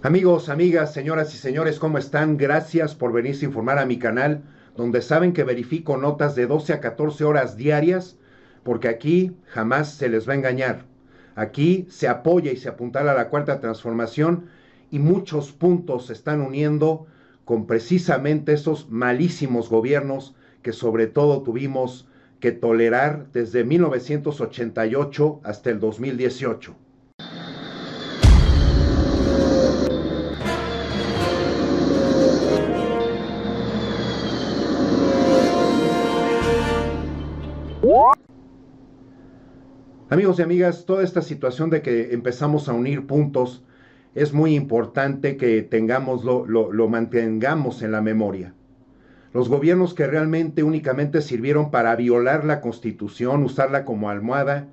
Amigos, amigas, señoras y señores, ¿cómo están? Gracias por venirse a informar a mi canal, donde saben que verifico notas de 12 a 14 horas diarias, porque aquí jamás se les va a engañar. Aquí se apoya y se apuntala a la cuarta transformación y muchos puntos se están uniendo con precisamente esos malísimos gobiernos que sobre todo tuvimos que tolerar desde 1988 hasta el 2018. Amigos y amigas, toda esta situación de que empezamos a unir puntos es muy importante que lo mantengamos en la memoria. Los gobiernos que realmente únicamente sirvieron para violar la Constitución, usarla como almohada,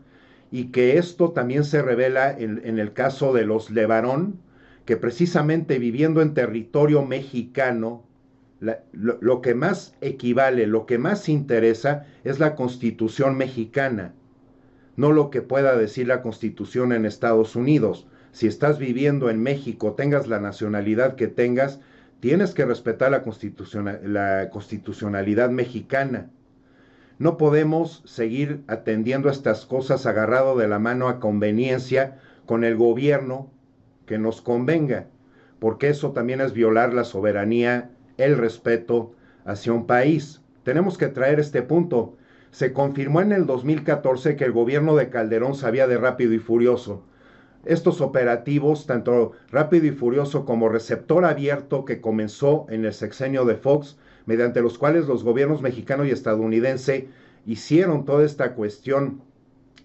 y que esto también se revela en el caso de los Levarón, que precisamente viviendo en territorio mexicano, lo que más equivale, lo que más interesa es la Constitución mexicana, no lo que pueda decir la Constitución en Estados Unidos. Si estás viviendo en México, tengas la nacionalidad que tengas, tienes que respetar la constitucionalidad mexicana. No podemos seguir atendiendo estas cosas agarrado de la mano a conveniencia con el gobierno que nos convenga, porque eso también es violar la soberanía, el respeto hacia un país. Tenemos que traer este punto. Se confirmó en el 2014 que el gobierno de Calderón sabía de Rápido y Furioso. Estos operativos, tanto Rápido y Furioso como Receptor Abierto, que comenzó en el sexenio de Fox, mediante los cuales los gobiernos mexicano y estadounidense hicieron toda esta cuestión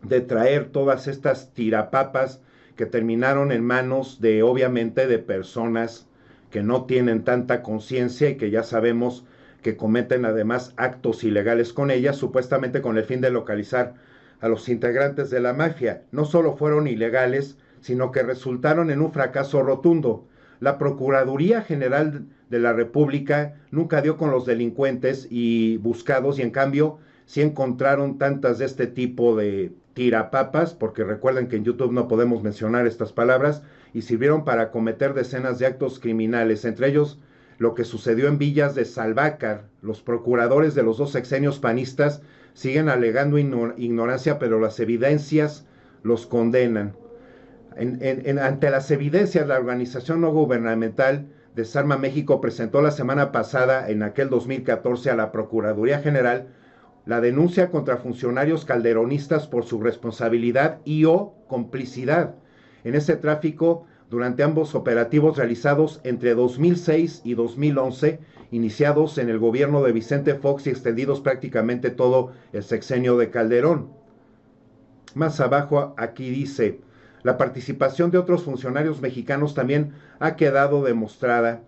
de traer todas estas tirapapas que terminaron en manos de, obviamente, de personas que no tienen tanta conciencia y que ya sabemos que cometen además actos ilegales con ellas, supuestamente con el fin de localizar a los integrantes de la mafia. No solo fueron ilegales, sino que resultaron en un fracaso rotundo. La Procuraduría General de la República nunca dio con los delincuentes y buscados, y en cambio sí encontraron tantas de este tipo de tirapapas, porque recuerden que en YouTube no podemos mencionar estas palabras, y sirvieron para cometer decenas de actos criminales, entre ellos lo que sucedió en Villas de Salvácar. Los procuradores de los dos sexenios panistas siguen alegando ignorancia, pero las evidencias los condenan. Ante las evidencias, la organización no gubernamental Desarma México presentó la semana pasada, en aquel 2014, a la Procuraduría General la denuncia contra funcionarios calderonistas por su responsabilidad y o complicidad en ese tráfico durante ambos operativos realizados entre 2006 y 2011, iniciados en el gobierno de Vicente Fox y extendidos prácticamente todo el sexenio de Calderón. Más abajo aquí dice: la participación de otros funcionarios mexicanos también ha quedado demostrada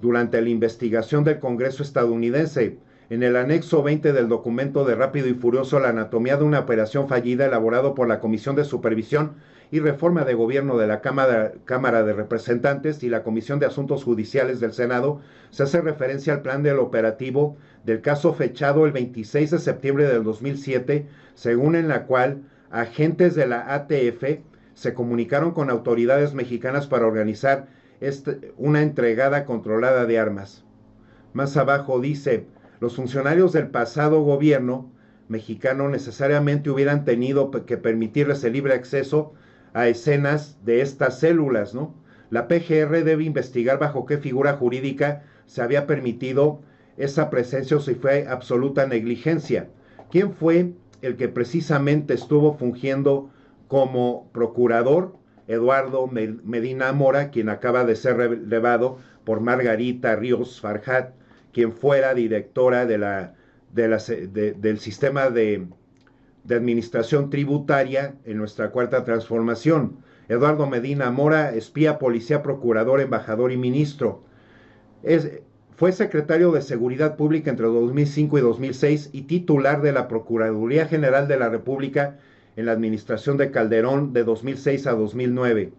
durante la investigación del Congreso estadounidense. En el anexo 20 del documento de Rápido y Furioso, la anatomía de una operación fallida, elaborado por la Comisión de Supervisión y Reforma de Gobierno de la Cámara de Representantes y la Comisión de Asuntos Judiciales del Senado, se hace referencia al plan del operativo del caso fechado el 26 de septiembre del 2007, según en la cual agentes de la ATF se comunicaron con autoridades mexicanas para organizar una entregada controlada de armas. Más abajo dice: los funcionarios del pasado gobierno mexicano necesariamente hubieran tenido que permitirles el libre acceso a escenas de estas células, ¿no? La PGR debe investigar bajo qué figura jurídica se había permitido esa presencia o si fue absoluta negligencia. ¿Quién fue el que precisamente estuvo fungiendo como procurador? Eduardo Medina Mora, quien acaba de ser relevado por Margarita Ríos Farjat, quien fuera directora del sistema de administración tributaria en nuestra cuarta transformación. Eduardo Medina Mora, espía, policía, procurador, embajador y ministro. Fue secretario de Seguridad Pública entre 2005 y 2006 y titular de la Procuraduría General de la República en la administración de Calderón de 2006 a 2009.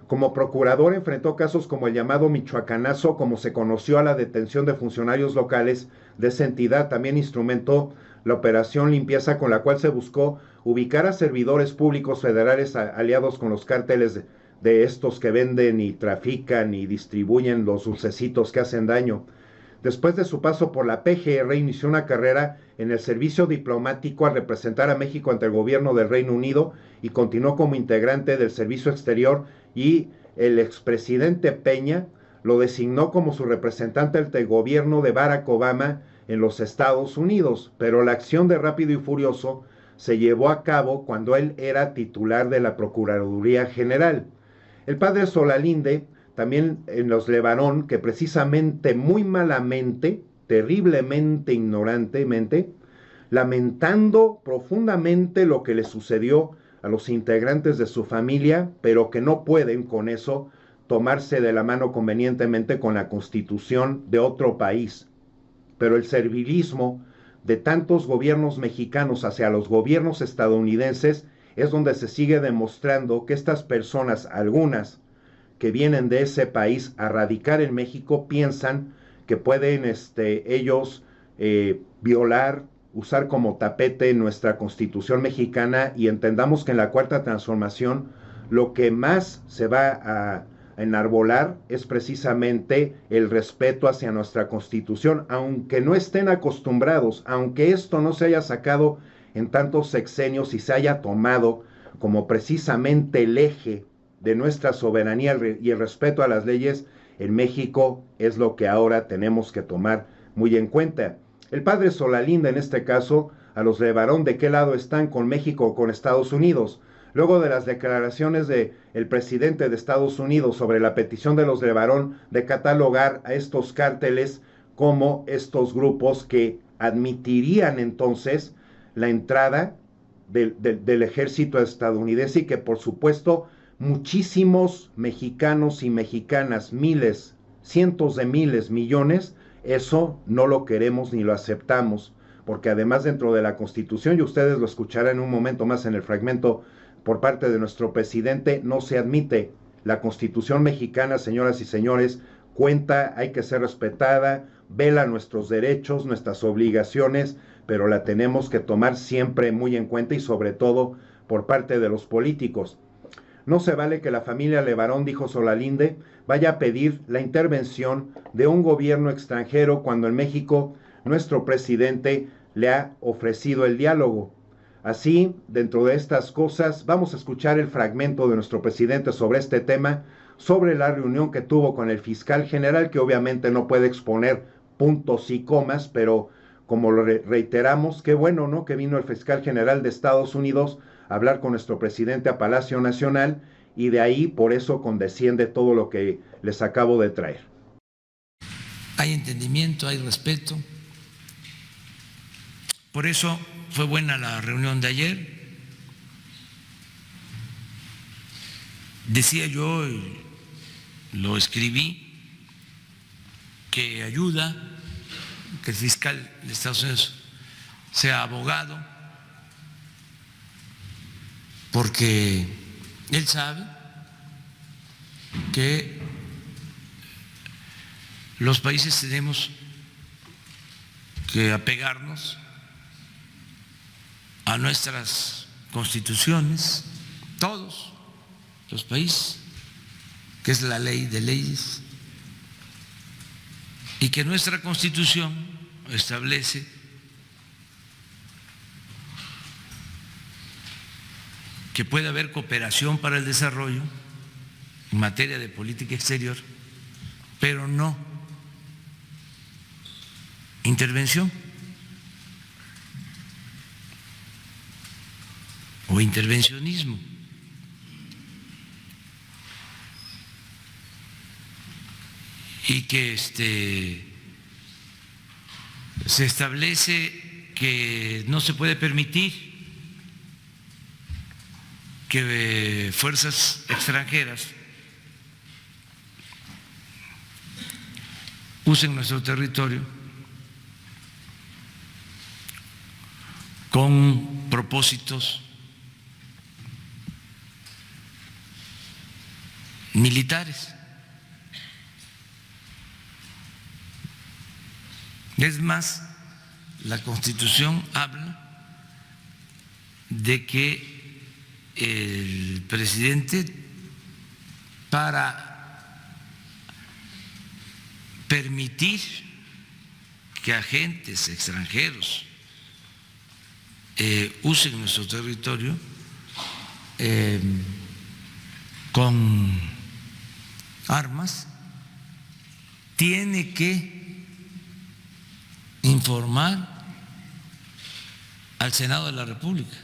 Como procurador enfrentó casos como el llamado Michoacanazo, como se conoció a la detención de funcionarios locales de esa entidad. También instrumentó la operación Limpieza, con la cual se buscó ubicar a servidores públicos federales aliados con los cárteles de estos que venden y trafican y distribuyen los dulcecitos que hacen daño. Después de su paso por la PGR, inició una carrera en el servicio diplomático al representar a México ante el gobierno del Reino Unido y continuó como integrante del servicio exterior, y el expresidente Peña lo designó como su representante ante el gobierno de Barack Obama en los Estados Unidos. Pero la acción de Rápido y Furioso se llevó a cabo cuando él era titular de la Procuraduría General. El padre Solalinde, también en los Levarón, que precisamente muy malamente, terriblemente ignorantemente, lamentando profundamente lo que le sucedió a los integrantes de su familia, pero que no pueden con eso tomarse de la mano convenientemente con la constitución de otro país. Pero el servilismo de tantos gobiernos mexicanos hacia los gobiernos estadounidenses es donde se sigue demostrando que estas personas, algunas que vienen de ese país a radicar en México, piensan que pueden ellos violar, usar como tapete nuestra Constitución mexicana, y entendamos que en la Cuarta Transformación lo que más se va a enarbolar es precisamente el respeto hacia nuestra Constitución, aunque no estén acostumbrados, aunque esto no se haya sacado en tantos sexenios y se haya tomado como precisamente el eje de nuestra soberanía y el respeto a las leyes. En México es lo que ahora tenemos que tomar muy en cuenta. El padre Solalinde, en este caso, a los Levarón, ¿de qué lado están? ¿Con México o con Estados Unidos? Luego de las declaraciones del presidente de Estados Unidos sobre la petición de los Levarón de catalogar a estos cárteles como estos grupos que admitirían entonces la entrada del ejército estadounidense, y que por supuesto muchísimos mexicanos y mexicanas, miles, cientos de miles, millones, eso no lo queremos ni lo aceptamos, porque además dentro de la Constitución, y ustedes lo escucharán en un momento más en el fragmento por parte de nuestro presidente, no se admite. La Constitución mexicana, señoras y señores, cuenta, hay que ser respetada, vela nuestros derechos, nuestras obligaciones, pero la tenemos que tomar siempre muy en cuenta, y sobre todo por parte de los políticos. No se vale que la familia Levarón, dijo Solalinde, vaya a pedir la intervención de un gobierno extranjero cuando en México nuestro presidente le ha ofrecido el diálogo. Así, dentro de estas cosas, vamos a escuchar el fragmento de nuestro presidente sobre este tema, sobre la reunión que tuvo con el fiscal general, que obviamente no puede exponer puntos y comas, pero como lo reiteramos, qué bueno, ¿no?, que vino el fiscal general de Estados Unidos a hablar con nuestro presidente a Palacio Nacional, y de ahí por eso condesciende todo lo que les acabo de traer. Hay entendimiento, hay respeto. Por eso fue buena la reunión de ayer. Decía yo, y lo escribí, que ayuda que el fiscal de Estados Unidos sea abogado, porque él sabe que los países tenemos que apegarnos a nuestras constituciones, todos los países, que es la ley de leyes, y que nuestra Constitución establece que puede haber cooperación para el desarrollo en materia de política exterior, pero no intervención o intervencionismo. Y que se establece que no se puede permitir que fuerzas extranjeras usen nuestro territorio con propósitos militares. Es más, la Constitución habla de que el presidente para permitir que agentes extranjeros usen nuestro territorio con armas, tiene que informar al Senado de la República,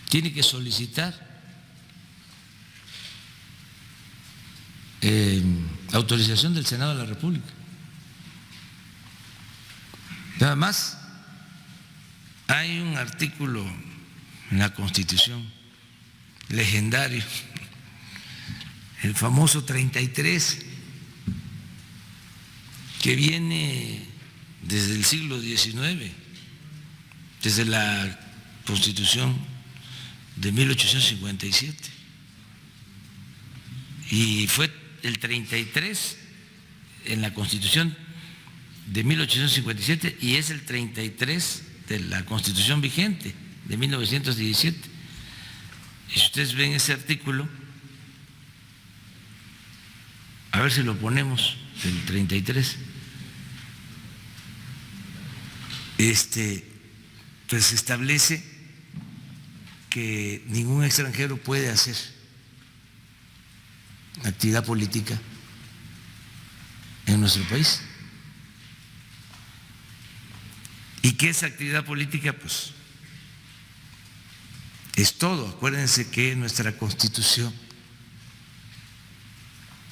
tiene que solicitar autorización del Senado de la República. Además, hay un artículo en la Constitución legendario, el famoso 33, que viene desde el siglo XIX, desde la Constitución de 1857, y fue el 33 en la Constitución de 1857 y es el 33 de la Constitución vigente de 1917. Y si ustedes ven ese artículo, a ver si lo ponemos, el 33, pues establece que ningún extranjero puede hacer actividad política en nuestro país. ¿Y qué es actividad política? Pues es todo. Acuérdense que nuestra Constitución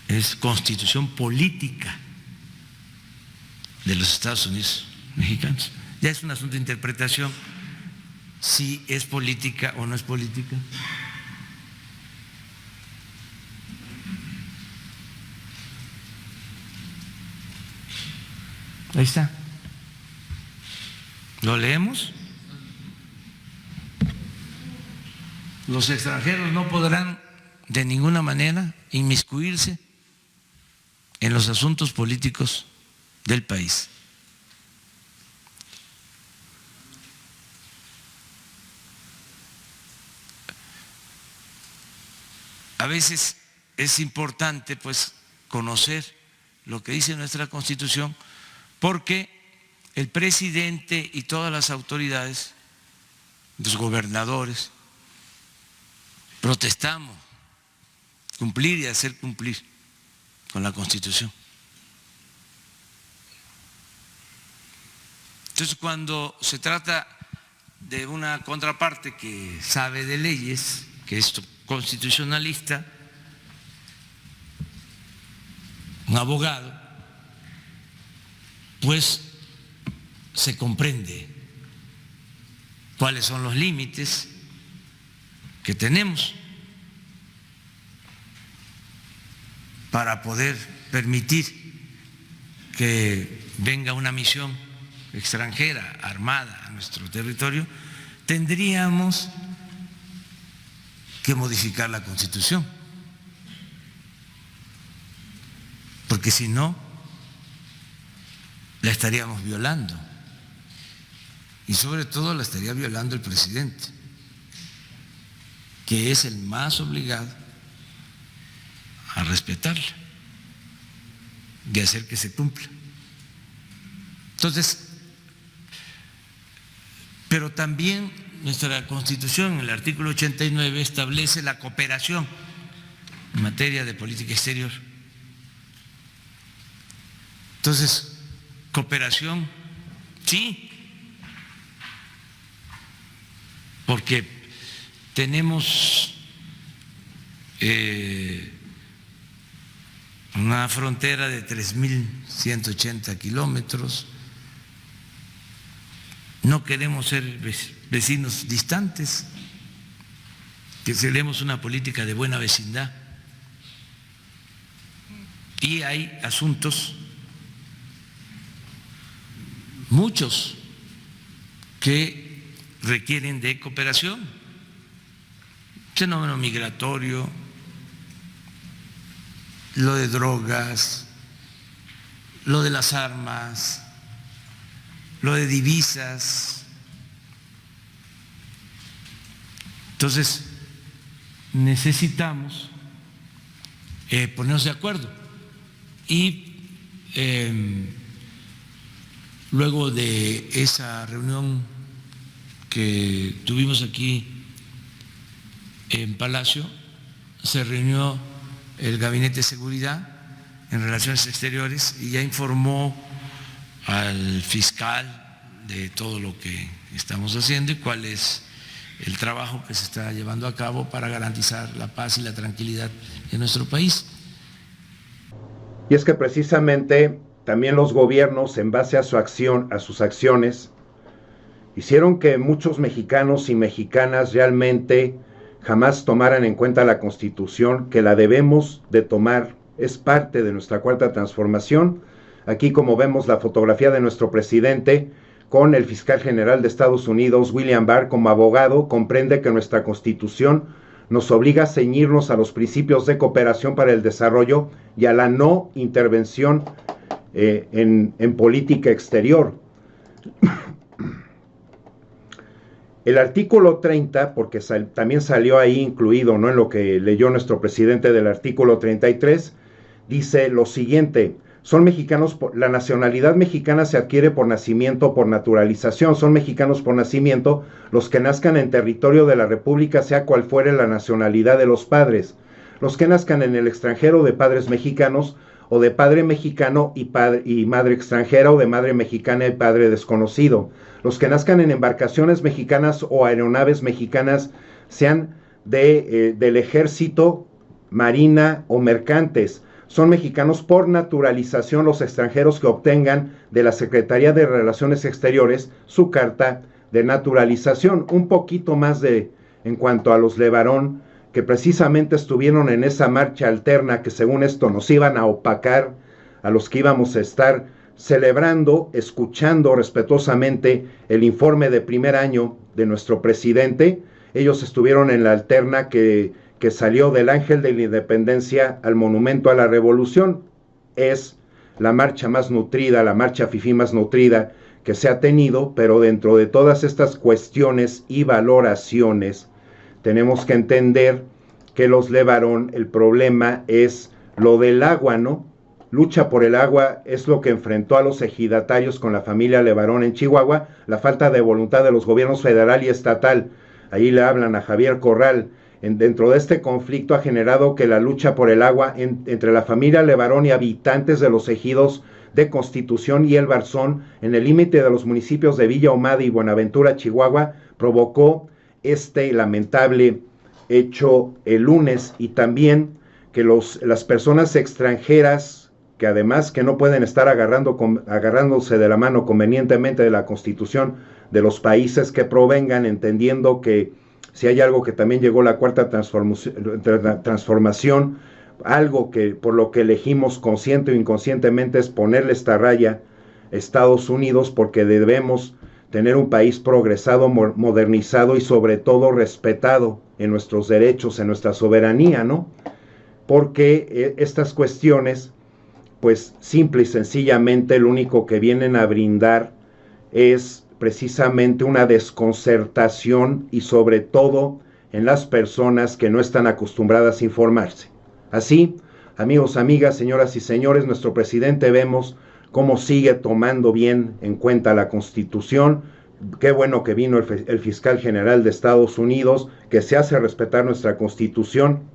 es Constitución política de los Estados Unidos mexicanos. Ya es un asunto de interpretación si es política o no es política. Ahí está. ¿Lo leemos? Los extranjeros no podrán de ninguna manera inmiscuirse en los asuntos políticos del país. A veces es importante pues conocer lo que dice nuestra Constitución, porque el presidente y todas las autoridades, los gobernadores, protestamos cumplir y hacer cumplir con la Constitución. Entonces, cuando se trata de una contraparte que sabe de leyes, que es constitucionalista, un abogado, pues se comprende cuáles son los límites que tenemos para poder permitir que venga una misión extranjera armada a nuestro territorio. Tendríamos que modificar la Constitución, porque si no, la estaríamos violando, y sobre todo la estaría violando el presidente, que es el más obligado a respetarla y hacer que se cumpla. Entonces, pero también nuestra Constitución, en el artículo 89, establece la cooperación en materia de política exterior. Entonces, cooperación, sí, porque tenemos una frontera de 3.180 kilómetros, no queremos ser vecinos distantes, que queremos una política de buena vecindad, y hay asuntos, muchos, que requieren de cooperación: fenómeno migratorio, lo de drogas, lo de las armas, lo de divisas. Entonces, necesitamos ponernos de acuerdo. Y luego de esa reunión que tuvimos aquí en Palacio, se reunió el Gabinete de Seguridad en Relaciones Exteriores y ya informó al fiscal de todo lo que estamos haciendo y cuál es el trabajo que se está llevando a cabo para garantizar la paz y la tranquilidad en nuestro país. Y es que precisamente también los gobiernos, en base a su acción, a sus acciones, hicieron que muchos mexicanos y mexicanas realmente jamás tomaran en cuenta la Constitución, que la debemos de tomar, es parte de nuestra cuarta transformación. Aquí, como vemos, la fotografía de nuestro presidente con el fiscal general de Estados Unidos, William Barr, como abogado, comprende que nuestra Constitución nos obliga a ceñirnos a los principios de cooperación para el desarrollo y a la no intervención en política exterior. El artículo 30, porque también salió ahí incluido, ¿no?, en lo que leyó nuestro presidente del artículo 33, dice lo siguiente: son mexicanos, la nacionalidad mexicana se adquiere por nacimiento o por naturalización. Son mexicanos por nacimiento los que nazcan en territorio de la República, sea cual fuere la nacionalidad de los padres. Los que nazcan en el extranjero de padres mexicanos, o de padre mexicano y madre extranjera, o de madre mexicana y padre desconocido. Los que nazcan en embarcaciones mexicanas o aeronaves mexicanas, sean del ejército, marina o mercantes. Son mexicanos por naturalización los extranjeros que obtengan de la Secretaría de Relaciones Exteriores su carta de naturalización. Un poquito más en cuanto a los Levarón, que precisamente estuvieron en esa marcha alterna que según esto nos iban a opacar a los que íbamos a estar celebrando, escuchando respetuosamente el informe de primer año de nuestro presidente. Ellos estuvieron en la alterna que salió del Ángel de la Independencia al Monumento a la Revolución. Es la marcha más nutrida, la marcha fifí más nutrida que se ha tenido, pero dentro de todas estas cuestiones y valoraciones, tenemos que entender que los Levarón, el problema es lo del agua, ¿no? Lucha por el agua es lo que enfrentó a los ejidatarios con la familia Levarón en Chihuahua, la falta de voluntad de los gobiernos federal y estatal. Ahí le hablan a Javier Corral. Dentro de este conflicto ha generado que la lucha por el agua entre la familia Levarón y habitantes de los ejidos de Constitución y El Barzón, en el límite de los municipios de Villa Ahumada y Buenaventura, Chihuahua, provocó este lamentable hecho el lunes. Y también que las personas extranjeras, que además que no pueden estar agarrándose de la mano convenientemente de la Constitución de los países que provengan, entendiendo que si hay algo que también llegó la cuarta transformación, algo que por lo que elegimos consciente o inconscientemente, es ponerle esta raya a Estados Unidos, porque debemos tener un país progresado, modernizado y sobre todo respetado en nuestros derechos, en nuestra soberanía, ¿no? Porque estas cuestiones, pues simple y sencillamente lo único que vienen a brindar es precisamente una desconcertación, y sobre todo en las personas que no están acostumbradas a informarse. Así, amigos, amigas, señoras y señores, nuestro presidente vemos cómo sigue tomando bien en cuenta la Constitución. Qué bueno que vino el fiscal general de Estados Unidos, que se hace respetar nuestra Constitución,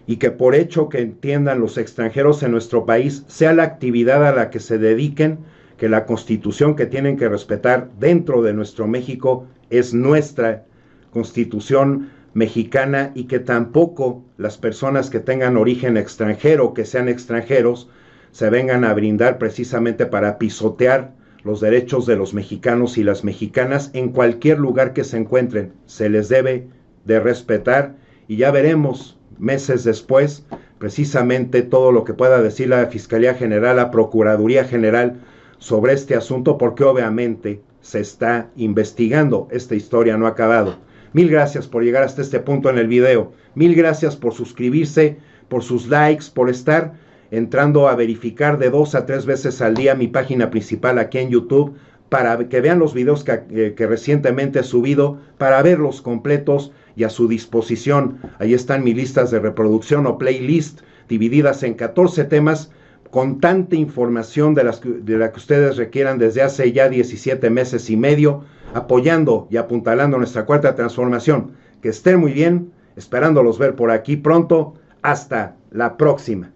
y que por hecho que entiendan los extranjeros en nuestro país, sea la actividad a la que se dediquen, que la Constitución que tienen que respetar dentro de nuestro México es nuestra Constitución mexicana, y que tampoco las personas que tengan origen extranjero, que sean extranjeros, se vengan a brindar precisamente para pisotear los derechos de los mexicanos y las mexicanas en cualquier lugar que se encuentren. Se les debe de respetar, y ya veremos meses después precisamente todo lo que pueda decir la Fiscalía General, la Procuraduría General sobre este asunto, porque obviamente se está investigando. Esta historia no ha acabado. Mil gracias por llegar hasta este punto en el video. Mil gracias por suscribirse, por sus likes, por estar entrando a verificar de 2 a 3 veces al día mi página principal aquí en YouTube, para que vean los videos que recientemente he subido, para verlos completos y a su disposición. Ahí están mis listas de reproducción o playlist divididas en 14 temas con tanta información de la que ustedes requieran desde hace ya 17 meses y medio, apoyando y apuntalando nuestra cuarta transformación. Que estén muy bien, esperándolos ver por aquí pronto. Hasta la próxima.